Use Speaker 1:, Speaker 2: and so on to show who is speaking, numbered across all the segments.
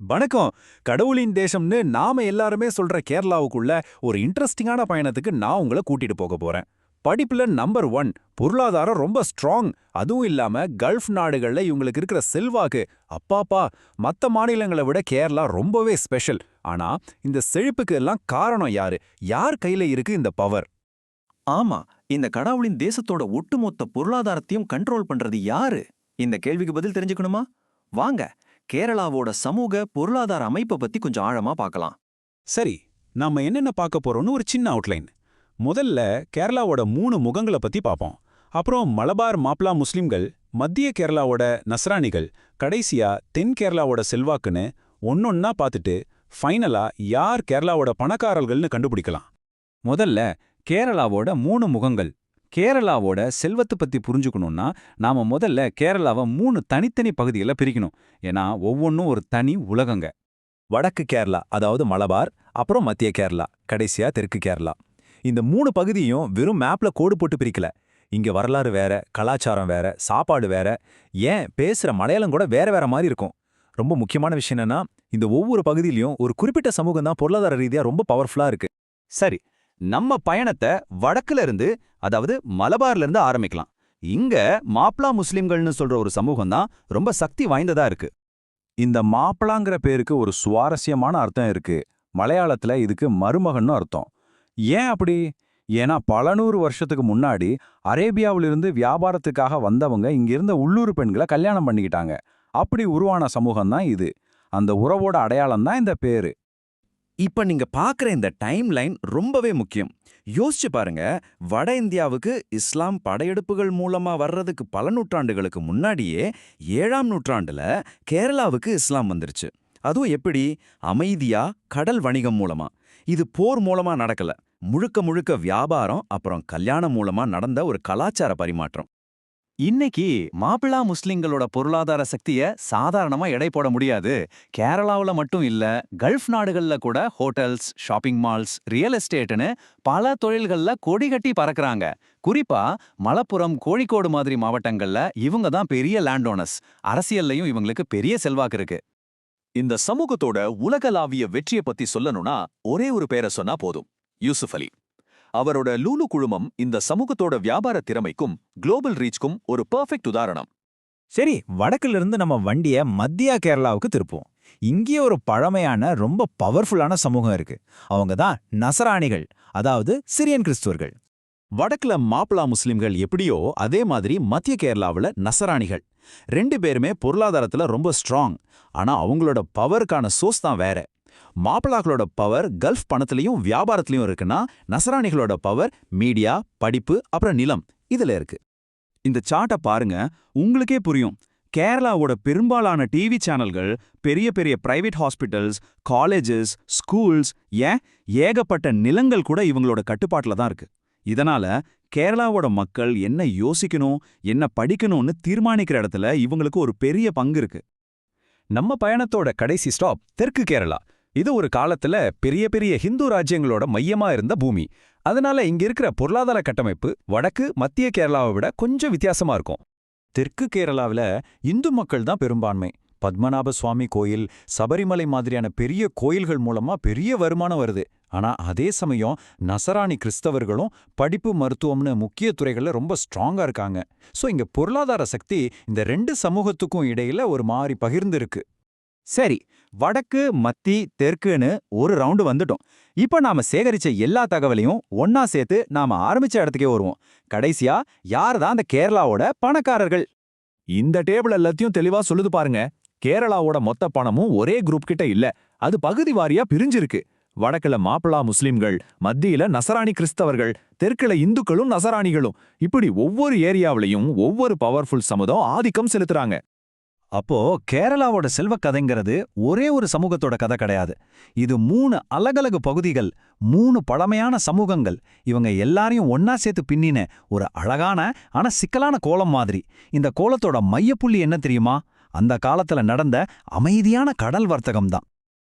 Speaker 1: வணக்கம். கடவுளின் தேசம்னு நாம எல்லாருமே சொல்ற கேரளாவுக்குள்ள ஒரு இன்ட்ரெஸ்டிங்கான பயணத்துக்கு நான் உங்கள கூட்டிட்டு போக போறேன். படிப்புல நம்பர் 1, பொருளாதாரம் ரொம்ப ஸ்ட்ராங். அதுவும் இல்லாம கல்ஃப் நாடுகள்ல இவங்களுக்கு இருக்கிற செல்வாக்கு அப்பாப்பா, மத்த மாநிலங்களை விட கேரளா ரொம்பவே ஸ்பெஷல். ஆனா இந்த செழிப்புக்கு எல்லாம் காரணம் யாரு? யார் கையில இருக்கு இந்த பவர்?
Speaker 2: ஆமா, இந்த கடவுளின் தேசத்தோட ஒட்டுமொத்த பொருளாதாரத்தையும் கண்ட்ரோல் பண்றது யாரு? இந்த கேள்விக்கு பதில் தெரிஞ்சுக்கணுமா? வாங்க, கேரளாவோட சமூக பொருளாதார அமைப்பை பத்தி கொஞ்சம் ஆழமா பார்க்கலாம்.
Speaker 1: சரி, நாம என்னென்ன பார்க்க போறோம்னு ஒரு சின்ன அவுட்லைன். முதல்ல கேரளாவோட 3 முகங்களை பத்தி பார்ப்போம். அப்புறம் மலபார் மாப்ளா முஸ்லிம்கள், மத்திய கேரளாவோட நஸ்ரானிகள், கடைசியா தென் கேரளாவோட செல்வாக்குன்னு ஒன்னொன்னா பார்த்துட்டு ஃபைனலா யார் கேரளாவோட பணக்காரர்கள்னு கண்டுபிடிக்கலாம். முதல்ல கேரளாவோட 3 முகங்கள். கேரளாவோட செல்வத்தை பத்தி புரிஞ்சுக்கணும்னா நாம முதல்ல கேரளாவை 3 தனித்தனி பகுதிகளை பிரிக்கணும். ஏன்னா ஒவ்வொன்றும் ஒரு தனி உலகங்க. வடக்கு கேரளா, அதாவது மலபார், அப்புறம் மத்திய கேரளா, கடைசியா தெற்கு கேரளா. இந்த 3 பகுதியும் வெறும் மேப்ல கோடு போட்டு பிரிக்கல. இங்க வரலாறு வேற, கலாச்சாரம் வேற, சாப்பாடு வேற, ஏன் பேசுற மலையாளம் கூட வேற வேற மாதிரி இருக்கும். ரொம்ப முக்கியமான விஷயம் என்னன்னா, இந்த ஒவ்வொரு பகுதியிலையும் ஒரு குறிப்பிட்ட சமூகம் தான் பொருளாதார ரீதியா ரொம்ப பவர்ஃபுல்லா இருக்கு. சரி, நம்ம பயணத்தை வடக்குல இருந்து, அதாவது மலபார்ல இருந்து ஆரம்பிக்கலாம். இங்க மாப்ளா முஸ்லிம்கள்னு சொல்ற ஒரு சமூகம் தான் ரொம்ப சக்தி வாய்ந்ததா இருக்கு. இந்த மாப்பிளாங்கிற பேருக்கு ஒரு சுவாரஸ்யமான அர்த்தம் இருக்கு. மலையாளத்துல இதுக்கு மருமகன்னு அர்த்தம். ஏன் அப்படி? ஏன்னா பல நூறு வருஷத்துக்கு முன்னாடி அரேபியாவிலிருந்து வியாபாரத்துக்காக வந்தவங்க இங்கிருந்த உள்ளூர் பெண்களை கல்யாணம் பண்ணிக்கிட்டாங்க. அப்படி உருவான சமூகம் தான் இது. அந்த உறவோட அடையாளம் தான் இந்த பேரு.
Speaker 2: இப்ப நீங்க பார்க்குற இந்த டைம் லைன் ரொம்பவே முக்கியம். யோசிச்சு பாருங்க, வட இந்தியாவுக்கு இஸ்லாம் படையெடுப்புகள் மூலமா வர்றதுக்கு பல நூற்றாண்டுகளுக்கு முன்னாடியே 7ஆம் நூற்றாண்டுல கேரளாவுக்கு இஸ்லாம் வந்துருச்சு. அதுவும் எப்படி? அமைதியா, கடல் வணிகம் மூலமா. இது போர் மூலமா நடக்கல. முழுக்க முழுக்க வியாபாரம் அப்புறம் கல்யாணம் மூலமா நடந்த ஒரு கலாச்சார பரிமாற்றம். இன்னைக்கு மாப்பிளா முஸ்லிம்களோட பொருளாதார சக்திய சாதாரணமா எடை போட முடியாது. கேரளாவுல மட்டும் இல்ல, கல்ஃப் நாடுகள்ல கூட ஹோட்டல்ஸ், ஷாப்பிங் மால்ஸ், ரியல் எஸ்டேட்னு பல தொழில்கள்ல கொடி கட்டி பறக்குறாங்க. குறிப்பா மலப்புரம், கோழிக்கோடு மாதிரி மாவட்டங்கள்ல இவங்க தான் பெரிய லேண்ட் ஓனர்ஸ். அரசியல்லையும் இவங்களுக்கு பெரிய செல்வாக்கு இருக்கு. இந்த சமூகத்தோட உலகளாவிய வெற்றியை பத்தி சொல்லணும்னா ஒரே ஒரு பேரை சொன்னா போதும்: யூசுப் அலி. அவரோட லூலு குழுமம் இந்த சமூகத்தோட வியாபார திறமைக்கும் குளோபல் ரீச்க்கும் ஒரு பெர்ஃபெக்ட் உதாரணம்.
Speaker 1: சரி, வடக்குல இருந்து நம்ம வண்டிய மத்திய கேரளாவுக்கு திருப்போம். இங்கே ஒரு பழமையான ரொம்ப பவர்ஃபுல்லான சமூகம் இருக்கு. அவங்க தான் நசராணிகள், அதாவது சிரியன் கிறிஸ்துவர்கள். வடக்குல மாப்பிளா முஸ்லிம்கள் எப்படியோ அதே மாதிரி மத்திய கேரளாவுல நசராணிகள். 2 பேருமே பொருளாதாரத்துல ரொம்ப ஸ்ட்ராங். ஆனா அவங்களோட பவருக்கான சோர்ஸ் தான் வேற. மாப்பிளாக்களோட பவர் கல்ஃப் பணத்திலையும் வியாபாரத்திலையும் இருக்குன்னா, நசராணிகளோட பவர் மீடியா, படிப்பு, அப்புறம் நிலம் இதுல இருக்கு. இந்த சார்ட்டை பாருங்க, உங்களுக்கே புரியும். கேரளாவோட பெரும்பாலான டிவி சேனல்கள், பெரிய பெரிய பிரைவேட் ஹாஸ்பிட்டல்ஸ், காலேஜஸ், ஸ்கூல்ஸ், ஏன் ஏகப்பட்ட நிலங்கள் கூட இவங்களோட கட்டுப்பாட்டுல தான் இருக்கு. இதனால கேரளாவோட மக்கள் என்ன யோசிக்கணும், என்ன படிக்கணும்னு தீர்மானிக்கிற இடத்துல இவங்களுக்கு ஒரு பெரிய பங்கு இருக்கு. நம்ம பயணத்தோட கடைசி ஸ்டாப் தெற்கு கேரளா. இது ஒரு காலத்துல பெரிய பெரிய ஹிந்து ராஜ்யங்களோட மையமா இருந்த பூமி. அதனால இங்க இருக்கிற பொருளாதார கட்டமைப்பு வடக்கு மத்திய கேரளாவை விட கொஞ்சம் வித்தியாசமா இருக்கும். தெற்கு கேரளாவில் இந்து மக்கள் தான் பெரும்பான்மை. பத்மநாப சுவாமி கோயில், சபரிமலை மாதிரியான பெரிய கோயில்கள் மூலமா பெரிய வருமானம் வருது. ஆனா அதே சமயம் நசராணி கிறிஸ்தவர்களும் படிப்பு, மருத்துவம்னு முக்கிய துறைகள்ல ரொம்ப ஸ்ட்ராங்கா இருக்காங்க. சோ இங்க பொருளாதார சக்தி இந்த 2 சமூகத்துக்கும் இடையில ஒரு மாதிரி பகிர்ந்து இருக்கு. சரி, வடக்கு, மத்தி, தெற்குன்னு ஒரு ரவுண்டு வந்துட்டோம். இப்ப நாம சேகரிச்ச எல்லா தகவலையும் ஒன்னா சேர்த்து நாம ஆரம்பிச்ச இடத்துக்கே வருவோம். கடைசியா யார் தான் அந்த கேரளாவோட பணக்காரர்கள்? இந்த டேபிள் எல்லாத்தையும் தெளிவா சொல்லுது பாருங்க. கேரளாவோட மொத்த பணமும் ஒரே குரூப் கிட்ட இல்ல, அது பகுதி வாரியா பிரிஞ்சிருக்கு. வடக்குல மாப்பிளா முஸ்லிம்கள், மத்தியில நசராணி கிறிஸ்தவர்கள், தெற்குல இந்துக்களும் நசராணிகளும். இப்படி ஒவ்வொரு ஏரியாவிலையும் ஒவ்வொரு பவர்ஃபுல் சமுதாயம் ஆதிக்கம் செலுத்துறாங்க. அப்போ கேரளாவோட செல்வ கதைங்கிறது ஒரே ஒரு சமூகத்தோட கதை கிடையாது. இது 3 அலகலகு பகுதிகள், 3 பழமையான சமூகங்கள். இவங்க எல்லாரையும் ஒன்னா சேர்த்து பின்னின ஒரு அழகான ஆனா சிக்கலான கோலம் மாதிரி. இந்த கோலத்தோட மையப்புள்ளி என்ன தெரியுமா? அந்த காலத்துல நடந்த அமைதியான கடல் வர்த்தகம் தான்.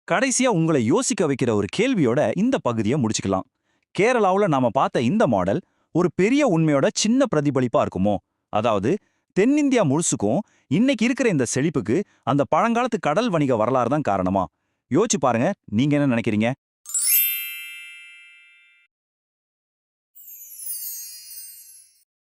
Speaker 1: கடைசியா உங்களை யோசிக்க வைக்கிற ஒரு கேள்வியோட இந்த பகுதியை முடிச்சுக்கலாம். கேரளாவுல நாம பார்த்த இந்த மாடல் ஒரு பெரிய உண்மையோட சின்ன பிரதிபலிப்பா இருக்குமோ? அதாவது
Speaker 3: தென்னிந்தியா முழுசுக்கும் இன்னைக்கு இருக்கிற இந்த செழிப்புக்கு அந்த பழங்காலத்து கடல் வணிக வரலாறு தான் காரணமா? யோசிச்சு பாருங்க, நீங்க என்ன நினைக்கிறீங்க?